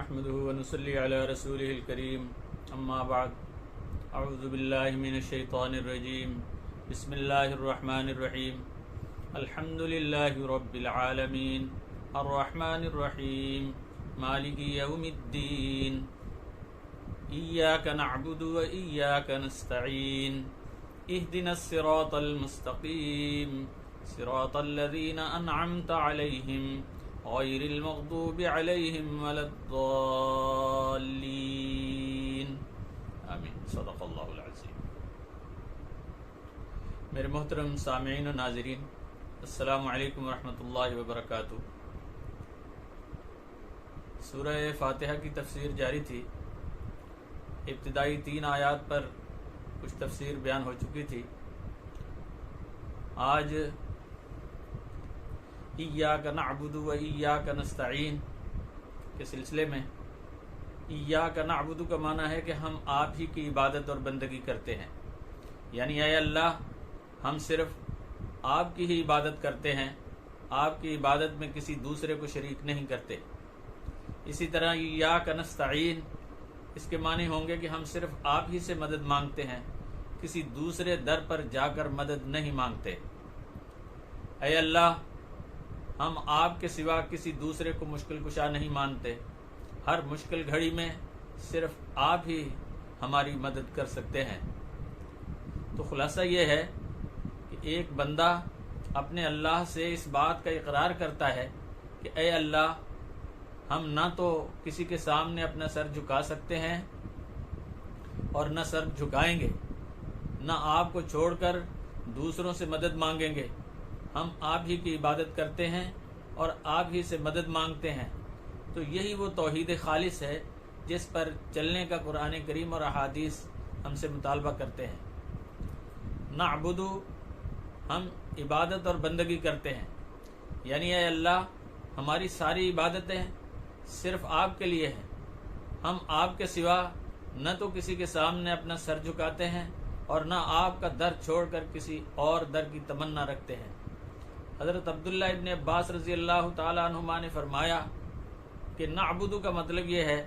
نحمده ونصلي على رسوله الكريم اما بعد اعوذ بالله من الشيطان الرجيم بسم الله الرحمن الرحيم الحمد لله رب العالمين الرحمن الرحيم مالك يوم الدين إياك نعبد وإياك نستعين اهدنا الصراط المستقيم صراط الذين أنعمت عليهم غير المغضوب عليهم ولا الضالين آمین صدق اللہ العظیم۔ میرے محترم سامعین و ناظرین، السلام علیکم ورحمۃ اللہ وبرکاتہ۔ سورہ فاتحہ کی تفسیر جاری تھی۔ ابتدائی 3 آیات پر کچھ تفسیر بیان ہو چکی تھی۔ آج ایاک نعبد و ایاک نستعین کے سلسلے میں ایاک نعبد کا معنی ہے کہ ہم آپ ہی کی عبادت اور بندگی کرتے ہیں، یعنی اے اللہ ہم صرف آپ کی ہی عبادت کرتے ہیں، آپ کی عبادت میں کسی دوسرے کو شریک نہیں کرتے۔ اسی طرح ایاک نستعین اس کے معنی ہوں گے کہ ہم صرف آپ ہی سے مدد مانگتے ہیں، کسی دوسرے در پر جا کر مدد نہیں مانگتے۔ اے اللہ ہم آپ کے سوا کسی دوسرے کو مشکل کشا نہیں مانتے، ہر مشکل گھڑی میں صرف آپ ہی ہماری مدد کر سکتے ہیں۔ تو خلاصہ یہ ہے کہ ایک بندہ اپنے اللہ سے اس بات کا اقرار کرتا ہے کہ اے اللہ ہم نہ تو کسی کے سامنے اپنا سر جھکا سکتے ہیں اور نہ سر جھکائیں گے، نہ آپ کو چھوڑ کر دوسروں سے مدد مانگیں گے، ہم آپ ہی کی عبادت کرتے ہیں اور آپ ہی سے مدد مانگتے ہیں۔ تو یہی وہ توحید خالص ہے جس پر چلنے کا قرآن کریم اور احادیث ہم سے مطالبہ کرتے ہیں۔ نعبد ہم عبادت اور بندگی کرتے ہیں، یعنی اے اللہ ہماری ساری عبادتیں صرف آپ کے لیے ہیں، ہم آپ کے سوا نہ تو کسی کے سامنے اپنا سر جھکاتے ہیں اور نہ آپ کا در چھوڑ کر کسی اور در کی تمنا رکھتے ہیں۔ حضرت عبداللہ ابن عباس رضی اللہ تعالیٰ عنہما نے فرمایا کہ نعبد کا مطلب یہ ہے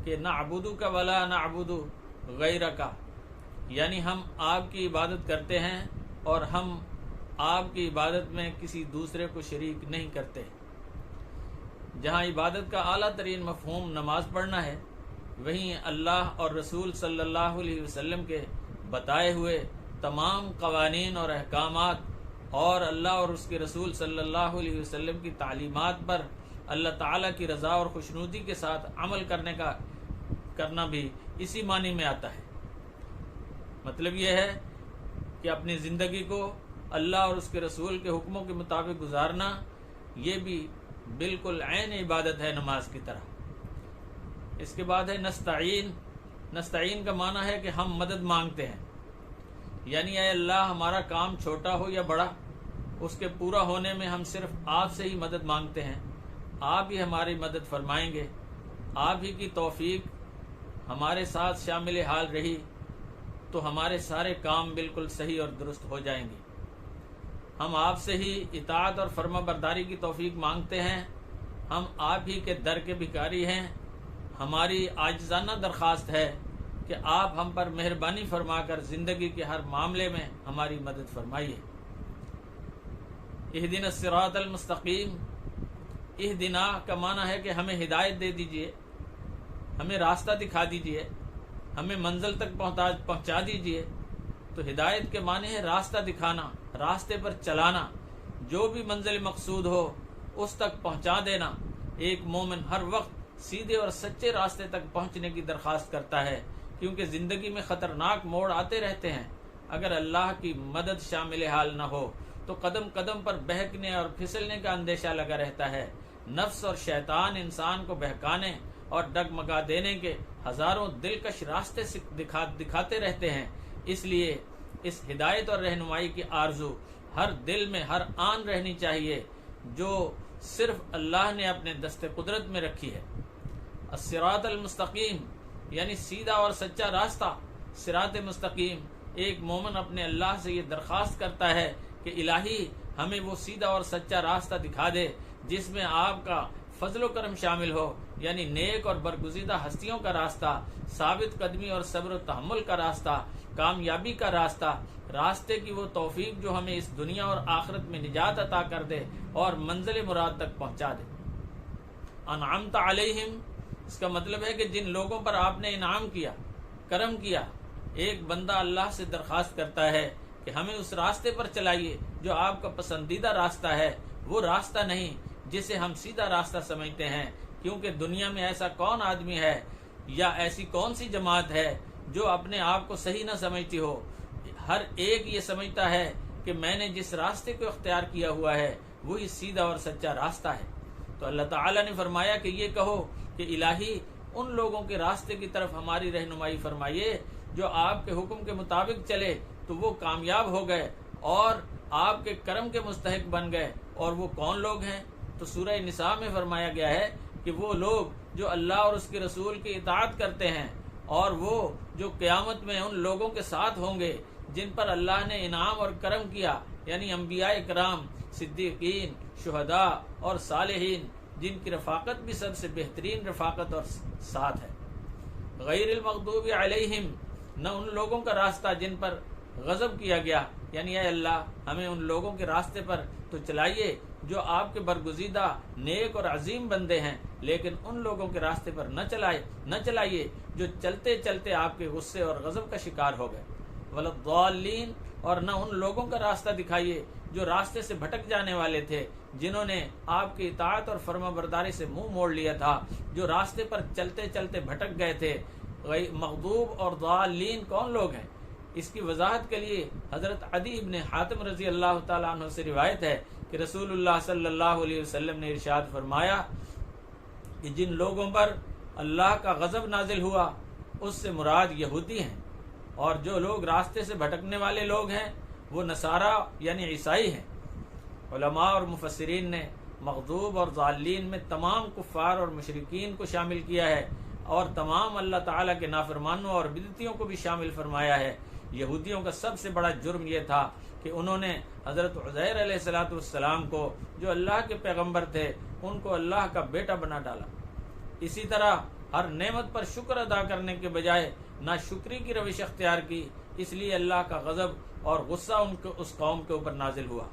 کہ نعبدک ولا نعبد غیرک، یعنی ہم آپ کی عبادت کرتے ہیں اور ہم آپ کی عبادت میں کسی دوسرے کو شریک نہیں کرتے۔ جہاں عبادت کا اعلیٰ ترین مفہوم نماز پڑھنا ہے، وہیں اللہ اور رسول صلی اللہ علیہ وسلم کے بتائے ہوئے تمام قوانین اور احکامات اور اللہ اور اس کے رسول صلی اللہ علیہ وسلم کی تعلیمات پر اللہ تعالیٰ کی رضا اور خوشنودی کے ساتھ عمل کرنا بھی اسی معنی میں آتا ہے۔ مطلب یہ ہے کہ اپنی زندگی کو اللہ اور اس کے رسول کے حکموں کے مطابق گزارنا، یہ بھی بالکل عین عبادت ہے نماز کی طرح۔ اس کے بعد ہے نستعین۔ نستعین کا معنی ہے کہ ہم مدد مانگتے ہیں، یعنی اے اللہ ہمارا کام چھوٹا ہو یا بڑا، اس کے پورا ہونے میں ہم صرف آپ سے ہی مدد مانگتے ہیں، آپ ہی ہماری مدد فرمائیں گے، آپ ہی کی توفیق ہمارے ساتھ شامل حال رہی تو ہمارے سارے کام بالکل صحیح اور درست ہو جائیں گے۔ ہم آپ سے ہی اطاعت اور فرما برداری کی توفیق مانگتے ہیں، ہم آپ ہی کے در کے بھکاری ہیں، ہماری عاجزانہ درخواست ہے کہ آپ ہم پر مہربانی فرما کر زندگی کے ہر معاملے میں ہماری مدد فرمائیے۔ اہدنا الصراط المستقیم۔ اہدنا کا معنی ہے کہ ہمیں ہدایت دے دیجئے، ہمیں راستہ دکھا دیجئے، ہمیں منزل تک پہنچا دیجئے۔ تو ہدایت کے معنی ہے راستہ دکھانا، راستے پر چلانا، جو بھی منزل مقصود ہو اس تک پہنچا دینا۔ ایک مومن ہر وقت سیدھے اور سچے راستے تک پہنچنے کی درخواست کرتا ہے، کیونکہ زندگی میں خطرناک موڑ آتے رہتے ہیں۔ اگر اللہ کی مدد شامل حال نہ ہو تو قدم قدم پر بہکنے اور پھسلنے کا اندیشہ لگا رہتا ہے۔ نفس اور شیطان انسان کو بہکانے اور ڈگمگا دینے کے ہزاروں دلکش راستے دکھاتے رہتے ہیں۔ اس لیے اس ہدایت اور رہنمائی کی آرزو ہر دل میں ہر آن رہنی چاہیے، جو صرف اللہ نے اپنے دست قدرت میں رکھی ہے۔ الصراط المستقیم یعنی سیدھا اور سچا راستہ، صراط مستقیم۔ ایک مومن اپنے اللہ سے یہ درخواست کرتا ہے کہ الہی ہمیں وہ سیدھا اور سچا راستہ دکھا دے جس میں آپ کا فضل و کرم شامل ہو، یعنی نیک اور برگزیدہ ہستیوں کا راستہ، ثابت قدمی اور صبر و تحمل کا راستہ، کامیابی کا راستہ، راستے کی وہ توفیق جو ہمیں اس دنیا اور آخرت میں نجات عطا کر دے اور منزل مراد تک پہنچا دے۔ انعمت علیہم، اس کا مطلب ہے کہ جن لوگوں پر آپ نے انعام کیا، کرم کیا۔ ایک بندہ اللہ سے درخواست کرتا ہے کہ ہمیں اس راستے پر چلائیے جو آپ کا پسندیدہ راستہ ہے، وہ راستہ نہیں جسے ہم سیدھا راستہ سمجھتے ہیں، کیونکہ دنیا میں ایسا کون آدمی ہے یا ایسی کون سی جماعت ہے جو اپنے آپ کو صحیح نہ سمجھتی ہو۔ ہر ایک یہ سمجھتا ہے کہ میں نے جس راستے کو اختیار کیا ہوا ہے وہی سیدھا اور سچا راستہ ہے۔ تو اللہ تعالیٰ نے فرمایا کہ یہ کہو کہ الہی ان لوگوں کے راستے کی طرف ہماری رہنمائی فرمائیے جو آپ کے حکم کے مطابق چلے تو وہ کامیاب ہو گئے اور آپ کے کرم کے مستحق بن گئے۔ اور وہ کون لوگ ہیں؟ تو سورہ نساء میں فرمایا گیا ہے کہ وہ لوگ جو اللہ اور اس کے رسول کی اطاعت کرتے ہیں، اور وہ جو قیامت میں ان لوگوں کے ساتھ ہوں گے جن پر اللہ نے انعام اور کرم کیا، یعنی انبیاء کرام، صدیقین، شہداء اور صالحین، جن کی رفاقت بھی سب سے بہترین رفاقت اور ساتھ ہے۔ غیر المغضوب علیہم، نہ ان لوگوں کا راستہ جن پر غضب کیا گیا، یعنی اے اللہ ہمیں ان لوگوں کے راستے پر تو چلائیے جو آپ کے برگزیدہ نیک اور عظیم بندے ہیں، لیکن ان لوگوں کے راستے پر نہ چلائیے جو چلتے چلتے آپ کے غصے اور غضب کا شکار ہو گئے۔ ولضالین، اور نہ ان لوگوں کا راستہ دکھائیے جو راستے سے بھٹک جانے والے تھے، جنہوں نے آپ کی اطاعت اور فرما برداری سے منہ موڑ لیا تھا، جو راستے پر چلتے چلتے بھٹک گئے تھے۔ مغضوب اور ضالین کون لوگ ہیں؟ اس کی وضاحت کے لیے حضرت عدی ابن حاتم رضی اللہ تعالیٰ عنہ سے روایت ہے کہ رسول اللہ صلی اللہ علیہ وسلم نے ارشاد فرمایا کہ جن لوگوں پر اللہ کا غضب نازل ہوا اس سے مراد یہودی ہیں، اور جو لوگ راستے سے بھٹکنے والے لوگ ہیں وہ نصارہ یعنی عیسائی ہیں۔ علماء اور مفسرین نے مغضوب اور ضالین میں تمام کفار اور مشرکین کو شامل کیا ہے، اور تمام اللہ تعالیٰ کے نافرمانوں اور بدعتیوں کو بھی شامل فرمایا ہے۔ یہودیوں کا سب سے بڑا جرم یہ تھا کہ انہوں نے حضرت عزیر علیہ السلام کو جو اللہ کے پیغمبر تھے ان کو اللہ کا بیٹا بنا ڈالا۔ اسی طرح ہر نعمت پر شکر ادا کرنے کے بجائے ناشکری کی روش اختیار کی، اس لیے اللہ کا غضب اور غصہ اس قوم کے اوپر نازل ہوا۔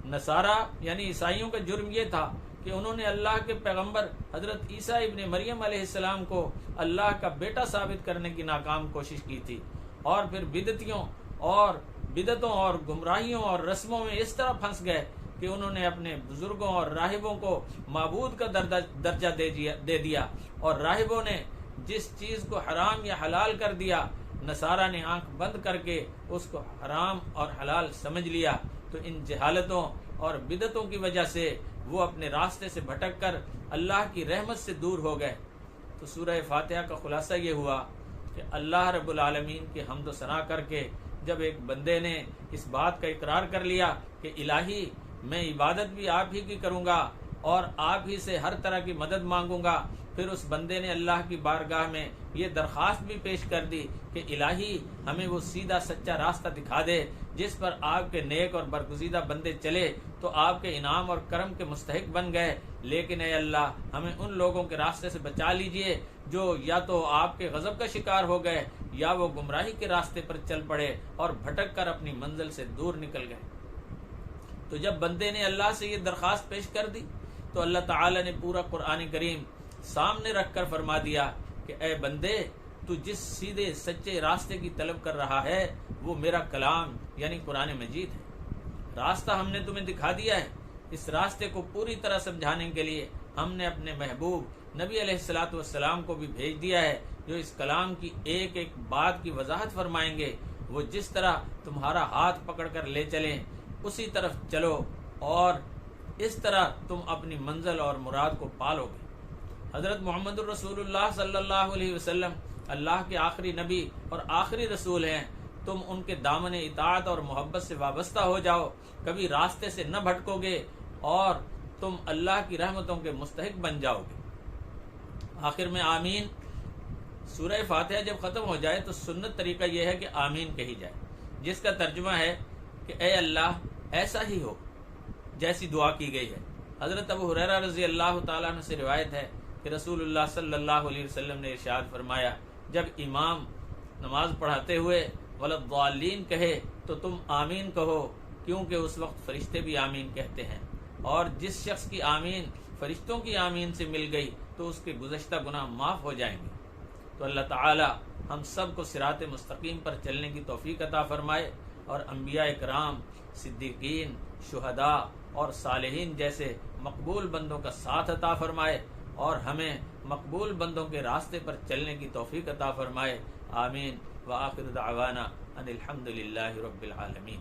نصارہ یعنی عیسائیوں کا جرم یہ تھا کہ انہوں نے اللہ کے پیغمبر حضرت عیسیٰ ابن مریم علیہ السلام کو اللہ کا بیٹا ثابت کرنے کی ناکام کوشش کی تھی، اور پھر بدعتوں اور گمراہیوں اور رسموں میں اس طرح پھنس گئے کہ انہوں نے اپنے بزرگوں اور راہبوں کو معبود کا درجہ دے دیا، اور راہبوں نے جس چیز کو حرام یا حلال کر دیا نصارہ نے آنکھ بند کر کے اس کو حرام اور حلال سمجھ لیا۔ تو ان جہالتوں اور بدعتوں کی وجہ سے وہ اپنے راستے سے بھٹک کر اللہ کی رحمت سے دور ہو گئے۔ تو سورہ فاتحہ کا خلاصہ یہ ہوا کہ اللہ رب العالمین کی حمد و ثنا کر کے جب ایک بندے نے اس بات کا اقرار کر لیا کہ الہی میں عبادت بھی آپ ہی کی کروں گا اور آپ ہی سے ہر طرح کی مدد مانگوں گا، پھر اس بندے نے اللہ کی بارگاہ میں یہ درخواست بھی پیش کر دی کہ الہی ہمیں وہ سیدھا سچا راستہ دکھا دے جس پر آپ کے نیک اور برگزیدہ بندے چلے تو آپ کے انعام اور کرم کے مستحق بن گئے، لیکن اے اللہ ہمیں ان لوگوں کے راستے سے بچا لیجئے جو یا تو آپ کے غضب کا شکار ہو گئے یا وہ گمراہی کے راستے پر چل پڑے اور بھٹک کر اپنی منزل سے دور نکل گئے۔ تو جب بندے نے اللہ سے یہ درخواست پیش کر دی تو اللہ تعالی نے پورا قرآن کریم سامنے رکھ کر فرما دیا کہ اے بندے تو جس سیدھے سچے راستے کی طلب کر رہا ہے وہ میرا کلام یعنی قرآن مجید ہے۔ راستہ ہم نے تمہیں دکھا دیا ہے، اس راستے کو پوری طرح سمجھانے کے لیے ہم نے اپنے محبوب نبی علیہ الصلاۃ والسلام کو بھی بھیج دیا ہے جو اس کلام کی ایک ایک بات کی وضاحت فرمائیں گے۔ وہ جس طرح تمہارا ہاتھ پکڑ کر لے چلیں اسی طرف چلو اور اس طرح تم اپنی منزل اور مراد کو پالو گے۔ حضرت محمد الرسول اللہ صلی اللہ علیہ وسلم اللہ کے آخری نبی اور آخری رسول ہیں، تم ان کے دامن اطاعت اور محبت سے وابستہ ہو جاؤ، کبھی راستے سے نہ بھٹکو گے اور تم اللہ کی رحمتوں کے مستحق بن جاؤ گے۔ آخر میں آمین۔ سورہ فاتحہ جب ختم ہو جائے تو سنت طریقہ یہ ہے کہ آمین کہی جائے، جس کا ترجمہ ہے کہ اے اللہ ایسا ہی ہو جیسی دعا کی گئی ہے، حضرت ابو ہریرہ رضی اللہ تعالیٰ عنہ سے روایت ہے کہ رسول اللہ صلی اللہ علیہ وسلم نے ارشاد فرمایا، جب امام نماز پڑھاتے ہوئے وَلَضَّالِّينَ کہے تو تم آمین کہو، کیونکہ اس وقت فرشتے بھی آمین کہتے ہیں، اور جس شخص کی آمین فرشتوں کی آمین سے مل گئی تو اس کے گزشتہ گناہ معاف ہو جائیں گے۔ تو اللہ تعالی ہم سب کو صراط مستقیم پر چلنے کی توفیق عطا فرمائے، اور انبیاء کرام، صدیقین، شہداء اور صالحین جیسے مقبول بندوں کا ساتھ عطا فرمائے، اور ہمیں مقبول بندوں کے راستے پر چلنے کی توفیق عطا فرمائے۔ آمین۔ وآخر دعوانا ان الحمد للہ رب العالمین۔